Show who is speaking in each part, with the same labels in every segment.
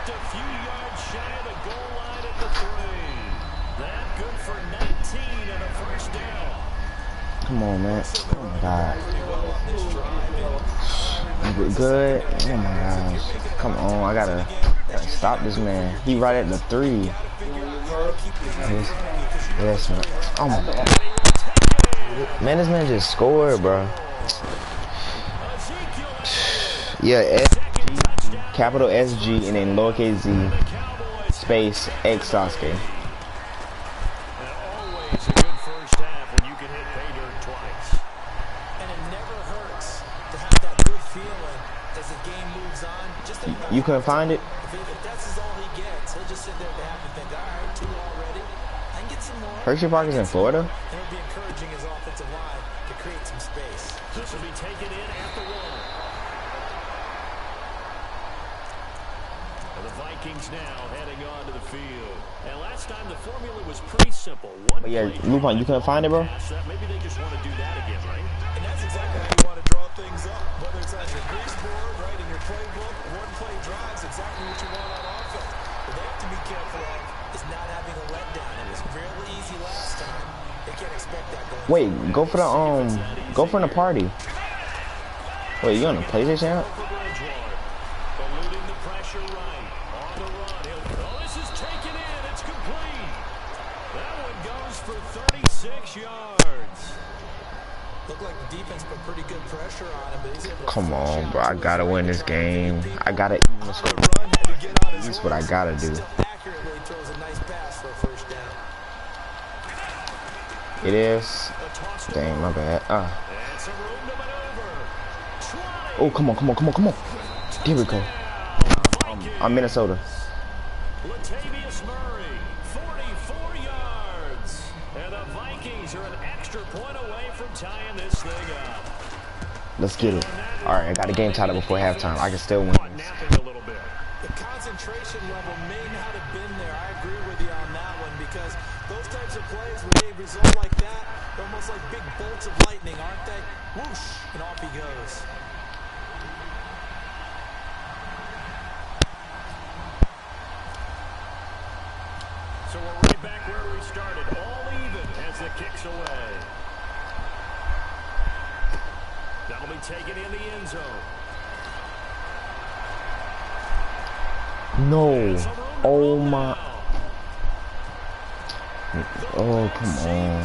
Speaker 1: just a few yards shy of the goal line at the 3. That good for 19 and a first down.
Speaker 2: Come on, man. Oh, my God. Good. Oh, my gosh. Come on. I gotta stop this man. He right at the 3. Yes, man. Oh, my God. Man, this man just scored, bro. Yeah, SG, capital SG, and then lowercase z, space, XSasuke.
Speaker 1: Always a good first half when you can hit pay dirt twice. And it never hurts to have that good feeling as the game moves on. Just
Speaker 2: you couldn't find it?
Speaker 1: If that's all he gets, he'll just sit there and have to think, all right, 2 already. I can get some more.
Speaker 2: Hershey Park is in Florida?
Speaker 1: And it'll be encouraging his offensive line to create some space. This will be taken in at the 1. The Vikings now heading onto the field. And last time the formula was pretty simple.
Speaker 2: But yeah, Lupin, you couldn't find it, bro?
Speaker 1: Maybe they just want to do that again, right? And that's exactly how you want to draw things up. Whether it's on your grease board, right, in your playbook, one-play drives, exactly what you want on offense. What they have to be careful of is not having a letdown. It was fairly easy last time. They can't expect that going
Speaker 2: Wait, go for the party. Wait, you on the PlayStation app?
Speaker 1: Eluding the pressure right. On the run. Oh, this is taken in. It's complete. That one goes for 36 yards. Looked like the defense put pretty good pressure on him, but he's able to...
Speaker 2: Come on, bro. I gotta win this game. I gotta even score. That's what I gotta do.
Speaker 1: Accurately throws a nice pass for a first down.
Speaker 2: It is. Dang, my bad. Oh, come on. There we go. I'm Minnesota.
Speaker 1: Latavius Murray, 44 yards. And the Vikings are an extra point away from tying this thing up.
Speaker 2: Let's get it. All right, I got a game tied up before halftime. I can still win.
Speaker 1: The concentration level may not have been there. I agree with you on that one because those types of plays, when they result like that, they're almost like big bolts of lightning, aren't they? Whoosh, and off he goes. So we're right back where we started, all even as the kick's away. That'll be taken in the end zone.
Speaker 2: No. Oh, my. Oh, come on.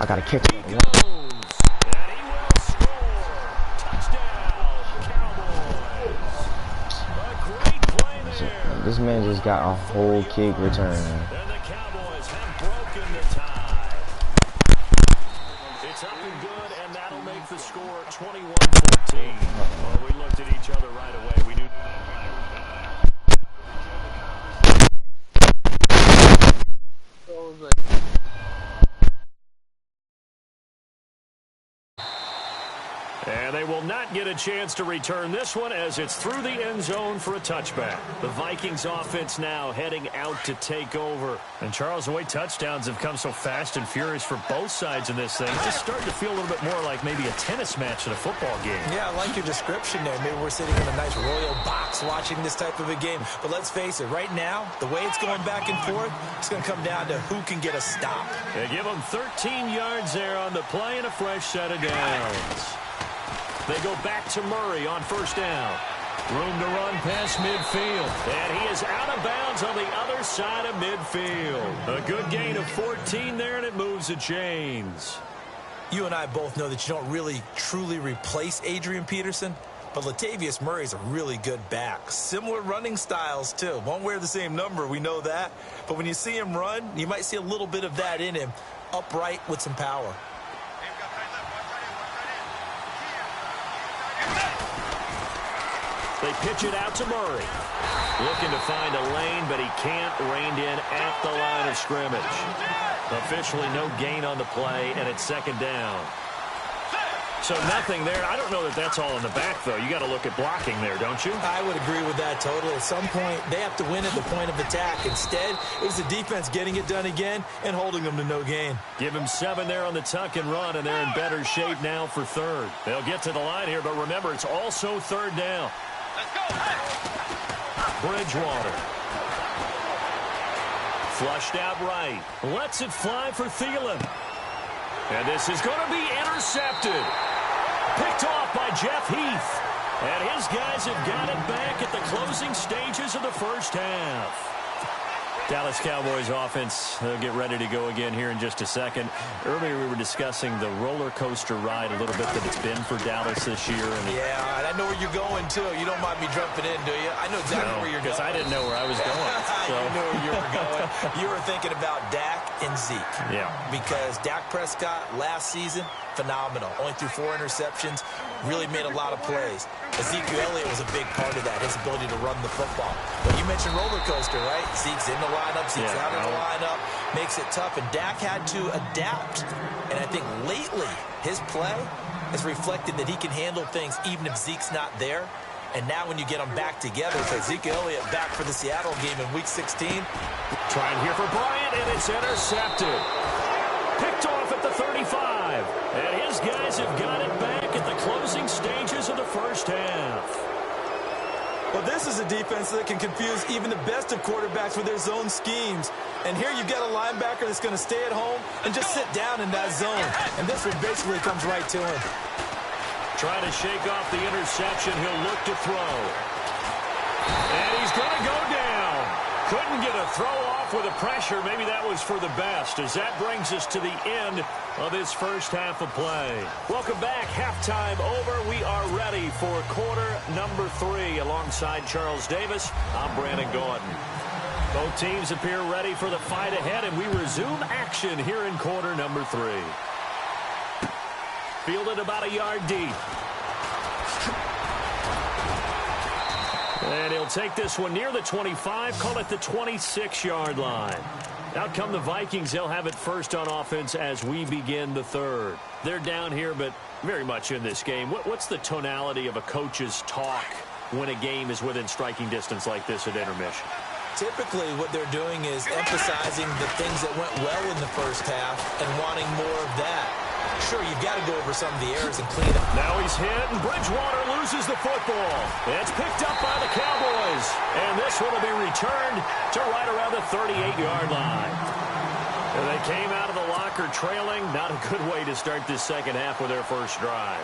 Speaker 2: I got to kick it.
Speaker 1: And he will score. Touchdown, Cowboys. A great play there.
Speaker 2: This man just got a whole kick return.
Speaker 1: And the Cowboys have broken the tie. It's up and good, and that'll make the score 21-14. Well, we looked at each other right away. We knew. And they will not get a chance to return this one as it's through the end zone for a touchback. The Vikings offense now heading out to take over. And Charles, the way touchdowns have come so fast and furious for both sides in this thing, it's just starting to feel a little bit more like maybe a tennis match at a football game. Yeah, I like your description there. Maybe we're sitting in a nice royal box watching this type of a game. But let's face it, right now, the way it's going back and forth, it's going to come down to who can get a stop. They give them 13 yards there on the play and a fresh set of downs. They go back to Murray on first down. Room to run past midfield. And he is out of bounds on the other side of midfield. A good gain of 14 there, and it moves the chains. You and I both know that you don't really truly replace Adrian Peterson, but Latavius Murray is a really good back. Similar running styles, too. Won't wear the same number, we know that. But when you see him run, you might see a little bit of that in him, upright with some power. They pitch it out to Murray. Looking to find a lane, but he can't. Reined in at the line of scrimmage. Officially no gain on the play, and it's second down. So nothing there. I don't know that that's all in the back, though. You got to look at blocking there, don't you? I would agree with that totally. At some point, they have to win at the point of attack. Instead, it was the defense getting it done again and holding them to no gain. Give him 7 there on the tuck and run, and they're in better shape now for third. They'll get to the line here, but remember, it's also third down. Let's go. Bridgewater. Flushed out right. Lets it fly for Thielen. And this is going to be intercepted. Picked off by Jeff Heath. And his guys have got it back at the closing stages of the first half. Dallas Cowboys offense, they'll get ready to go again here in just a second. Earlier we were discussing the roller coaster ride a little bit that it's been for Dallas this year. And
Speaker 3: yeah, and I know where you're going, too. You don't mind me jumping in, do you? I know exactly where you're going.
Speaker 1: Because I didn't know where I was going. So.
Speaker 3: You knew where you were going. You were thinking about Dak and Zeke.
Speaker 1: Yeah.
Speaker 3: Because Dak Prescott last season, phenomenal. Only threw 4 interceptions. Really made a lot of plays. Ezekiel Elliott was a big part of that, his ability to run the football. But you mentioned roller coaster, right? Zeke's in the lineup, Zeke's out of the lineup, makes it tough. And Dak had to adapt. And I think lately, his play has reflected that he can handle things even if Zeke's not there. And now when you get them back together, so Ezekiel Elliott back for the Seattle game in Week 16.
Speaker 1: Trying here for Bryant, and it's intercepted. Picked off at the 35. And his guys have got it back at the closing stages of the first half.
Speaker 4: Well, this is a defense that can confuse even the best of quarterbacks with their zone schemes. And here you've got a linebacker that's going to stay at home and just sit down in that zone. And this one basically comes right to him.
Speaker 1: Trying to shake off the interception. He'll look to throw. And he's going to go down. Couldn't get a throw off with the pressure. Maybe that was for the best, as that brings us to the end of this first half of play. Welcome back. Halftime over. We are ready for quarter number 3. Alongside Charles Davis, I'm Brandon Gordon. Both teams appear ready for the fight ahead, and we resume action here in quarter number 3. Fielded about a yard deep. And he'll take this one near the 25, call it the 26-yard line. Out come the Vikings. They'll have it first on offense as we begin the third. They're down here, but very much in this game. What's the tonality of a coach's talk when a game is within striking distance like this at intermission?
Speaker 3: Typically, what they're doing is emphasizing the things that went well in the first half and wanting more of that. Sure, you've got to go over some of the errors and clean up.
Speaker 1: Now he's hit, and Bridgewater loses the football. It's picked up by the Cowboys. And this one will be returned to right around the 38-yard line. And they came out of the locker trailing. Not a good way to start this second half with their first drive.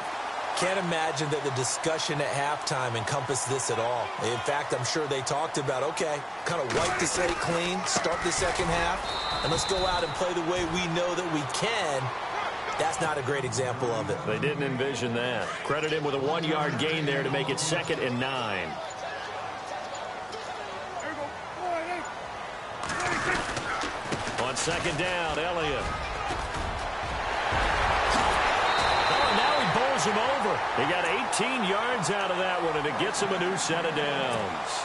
Speaker 3: Can't imagine that the discussion at halftime encompassed this at all. In fact, I'm sure they talked about, okay, kind of wipe the slate clean, start the second half, and let's go out and play the way we know that we can. That's not a great example of it.
Speaker 1: They didn't envision that. Credit him with a 1-yard gain there to make it 2nd and 9. On 2nd down, Elliott. Now he bowls him over. He got 18 yards out of that one, and it gets him a new set of downs.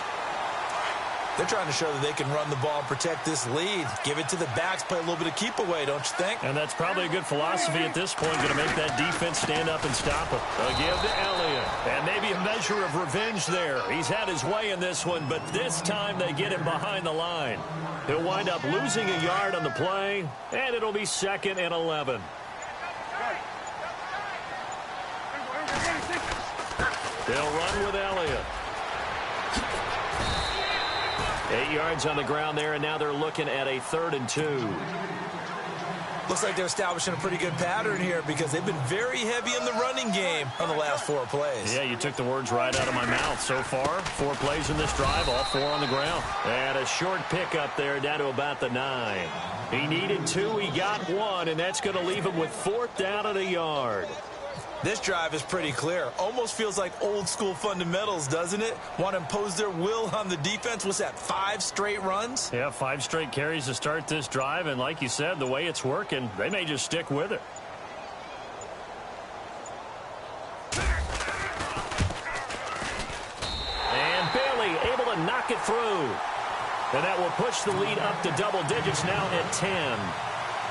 Speaker 3: They're trying to show that they can run the ball and protect this lead. Give it to the backs, play a little bit of keep away, don't you think?
Speaker 1: And that's probably a good philosophy at this point, going to make that defense stand up and stop it. They'll give to Elliott. And maybe a measure of revenge there. He's had his way in this one, but this time they get him behind the line. He'll wind up losing a yard on the play, and it'll be 2nd and 11. They'll run with Elliott. 8 yards on the ground there, and now they're looking at a 3rd and 2.
Speaker 3: Looks like they're establishing a pretty good pattern here because they've been very heavy in the running game on the last 4 plays.
Speaker 1: Yeah, you took the words right out of my mouth. So far, 4 plays in this drive, all 4 on the ground. And a short pickup there down to about the 9. He needed 2, he got 1, and that's going to leave him with 4th down at a yard.
Speaker 3: This drive is pretty clear. Almost feels like old school fundamentals, doesn't it? Want to impose their will on the defense. What's that, 5 straight runs?
Speaker 1: Yeah, 5 straight carries to start this drive. And like you said, the way it's working, they may just stick with it. And Bailey able to knock it through. And that will push the lead up to double digits now at 10.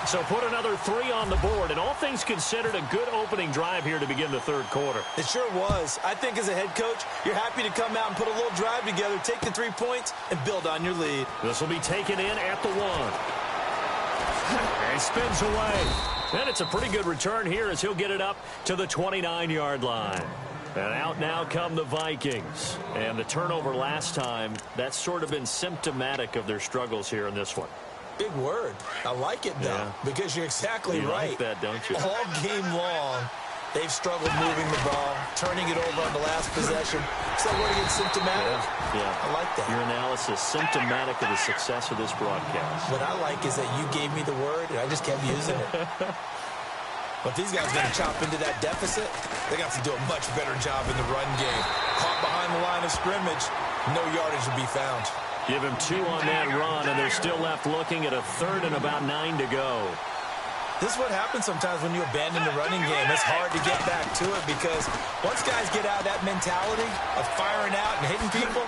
Speaker 1: So put another 3 on the board, and all things considered, a good opening drive here to begin the third quarter.
Speaker 4: It sure was. I think as a head coach, you're happy to come out and put a little drive together, take the 3 points, and build on your lead.
Speaker 1: This will be taken in at the 1. And spins away. And it's a pretty good return here as he'll get it up to the 29-yard line. And out now come the Vikings. And the turnover last time, that's sort of been symptomatic of their struggles here in this one.
Speaker 3: Big word. I like it, though, because you're exactly right.
Speaker 1: You like that, don't you?
Speaker 3: All game long, they've struggled moving the ball, turning it over on the last possession. So what is symptomatic?
Speaker 1: Yeah.
Speaker 3: I like that.
Speaker 1: Your analysis, symptomatic of the success of this broadcast.
Speaker 3: What I like is that you gave me the word, and I just kept using it. But these guys are going to chop into that deficit. They're going to have to do a much better job in the run game. Caught behind the line of scrimmage, no yardage to be found.
Speaker 1: Give him 2 on that run, and they're still left looking at a 3rd and about 9 to go.
Speaker 3: This is what happens sometimes when you abandon the running game. It's hard to get back to it because once guys get out of that mentality of firing out and hitting people,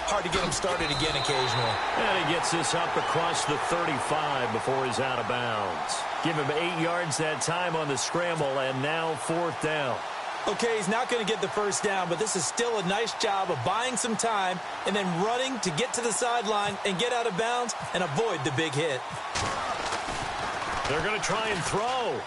Speaker 3: hard to get them started again occasionally.
Speaker 1: And he gets this up across the 35 before he's out of bounds. Give him 8 yards that time on the scramble, and now 4th down.
Speaker 4: Okay, he's not going to get the first down, but this is still a nice job of buying some time and then running to get to the sideline and get out of bounds and avoid the big hit.
Speaker 1: They're going to try and throw.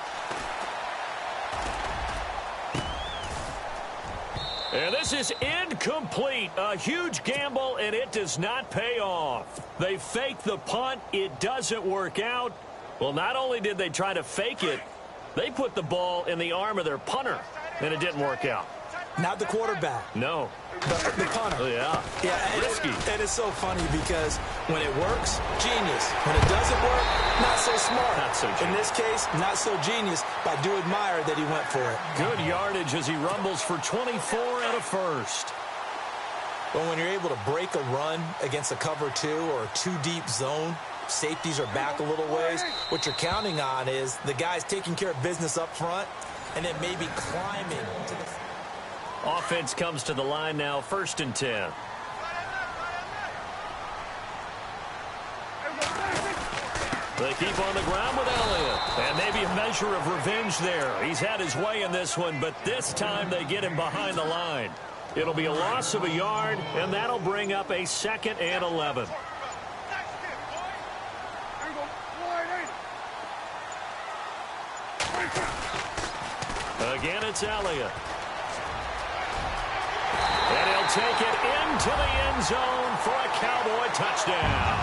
Speaker 1: And this is incomplete. A huge gamble, and it does not pay off. They fake the punt. It doesn't work out. Well, not only did they try to fake it, they put the ball in the arm of their punter, and it didn't work out.
Speaker 4: Not the quarterback.
Speaker 1: No.
Speaker 4: The punter.
Speaker 1: Oh, yeah. Risky.
Speaker 4: And it's so funny because when it works, genius. When it doesn't work, not so smart.
Speaker 1: Not so genius.
Speaker 4: In this case, not so genius, but I do admire that he went for it.
Speaker 1: Good yardage as he rumbles for 24 and a first.
Speaker 3: Well, when you're able to break a run against a cover 2 or a 2-deep zone, safeties are back a little ways. What you're counting on is the guys taking care of business up front and then maybe climbing to the...
Speaker 1: Offense comes to the line now, 1st and 10. They keep on the ground with Elliott. And maybe a measure of revenge there. He's had his way in this one, but this time they get him behind the line. It'll be a loss of a yard, and that'll bring up a 2nd and 11. Again, it's Elliott. And he'll take it into the end zone for a Cowboy touchdown.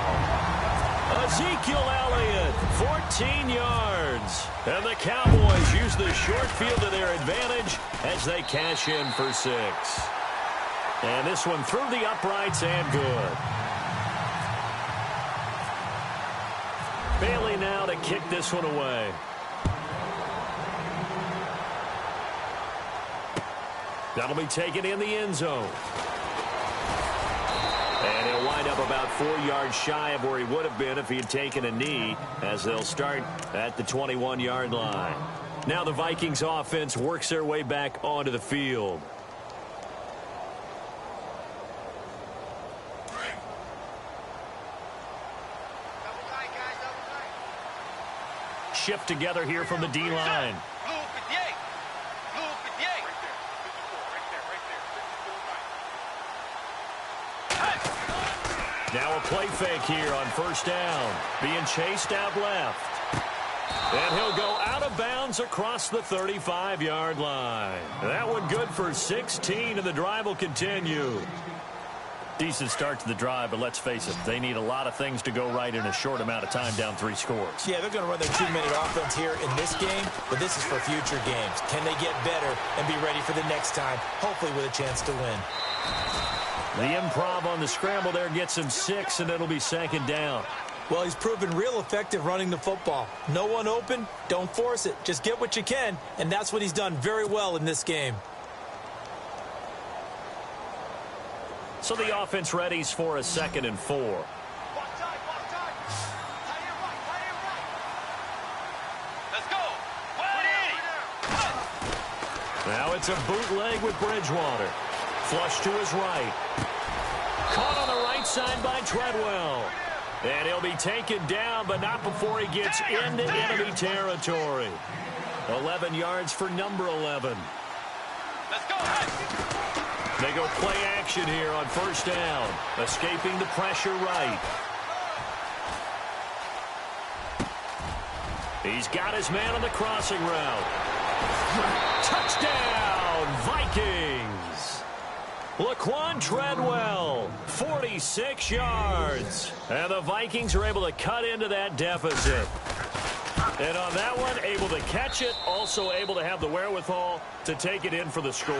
Speaker 1: Ezekiel Elliott, 14 yards. And the Cowboys use the short field to their advantage as they cash in for 6. And this one through the uprights and good. Bailey now to kick this one away. That'll be taken in the end zone. And he'll wind up about 4 yards shy of where he would have been if he had taken a knee, as they'll start at the 21-yard line. Now the Vikings offense works their way back onto the field. Shift together here from the D-line. Now a play fake here on 1st down. Being chased out left. And he'll go out of bounds across the 35-yard line. That one good for 16, and the drive will continue. Decent start to the drive, but let's face it, they need a lot of things to go right in a short amount of time, down 3 scores.
Speaker 3: Yeah, they're going to run their 2-minute offense here in this game, but this is for future games. Can they get better and be ready for the next time, hopefully with a chance to win?
Speaker 1: The improv on the scramble there gets him 6, and it'll be 2nd down.
Speaker 4: Well, he's proven real effective running the football. No one open, don't force it. Just get what you can, and that's what he's done very well in this game.
Speaker 1: So the offense readies for a 2nd and 4.
Speaker 5: Let's go.
Speaker 1: Now it's a bootleg with Bridgewater. Flush to his right. Caught on the right side by Treadwell. And he'll be taken down, but not before he gets into enemy territory. 11 yards for number 11.
Speaker 5: Let's go.
Speaker 1: They go play action here on 1st down. Escaping the pressure right. He's got his man on the crossing route. Touchdown! Vikings. Laquan Treadwell, 46 yards. And the Vikings are able to cut into that deficit. And on that one, able to catch it, also able to have the wherewithal to take it in for the score.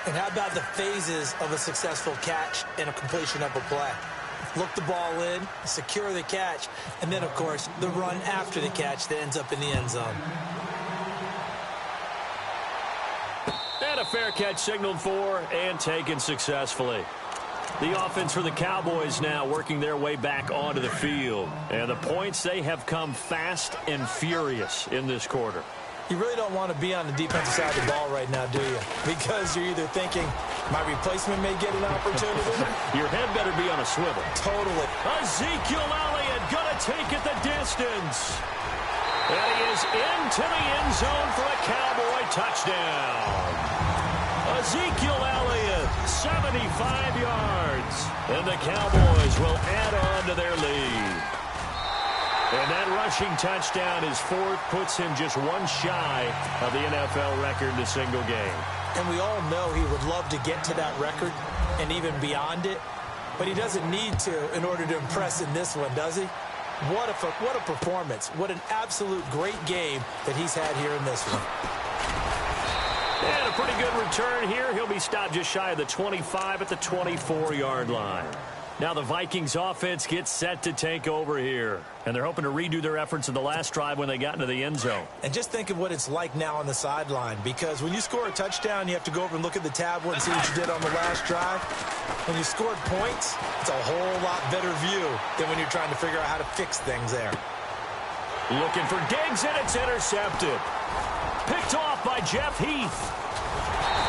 Speaker 3: And how about the phases of a successful catch and a completion of a play? Look the ball in, secure the catch, and then, of course, the run after the catch that ends up in the end zone.
Speaker 1: And a fair catch signaled for and taken successfully. The offense for the Cowboys now working their way back onto the field. And the points, they have come fast and furious in this quarter.
Speaker 3: You really don't want to be on the defensive side of the ball right now, do you? Because you're either thinking, my replacement may get an opportunity.
Speaker 1: Your head better be on a swivel.
Speaker 3: Totally.
Speaker 1: Ezekiel Elliott going to take it the distance. And he is into the end zone for a Cowboy touchdown. Ezekiel Elliott, 75 yards. And the Cowboys will add on to their lead. And that rushing touchdown, his fourth, puts him just one shy of the NFL record in a single game.
Speaker 3: And we all know he would love to get to that record and even beyond it. But he doesn't need to in order to impress in this one, does he? What a performance. What an absolute great game that he's had here in this one.
Speaker 1: And a pretty good return here. He'll be stopped just shy of the 25 at the 24-yard line. Now the Vikings offense gets set to take over here. And they're hoping to redo their efforts in the last drive when they got into the end zone.
Speaker 3: And just think of what it's like now on the sideline. Because when you score a touchdown, you have to go over and look at the tablet and see what you did on the last drive. When you scored points, it's a whole lot better view than when you're trying to figure out how to fix things there.
Speaker 1: Looking for Diggs, and it's intercepted. Picked off by Jeff Heath.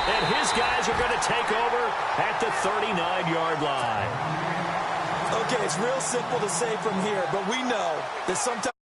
Speaker 1: And his guys are going to take over at the 39-yard line.
Speaker 4: Okay, it's real simple to say from here, but we know that sometimes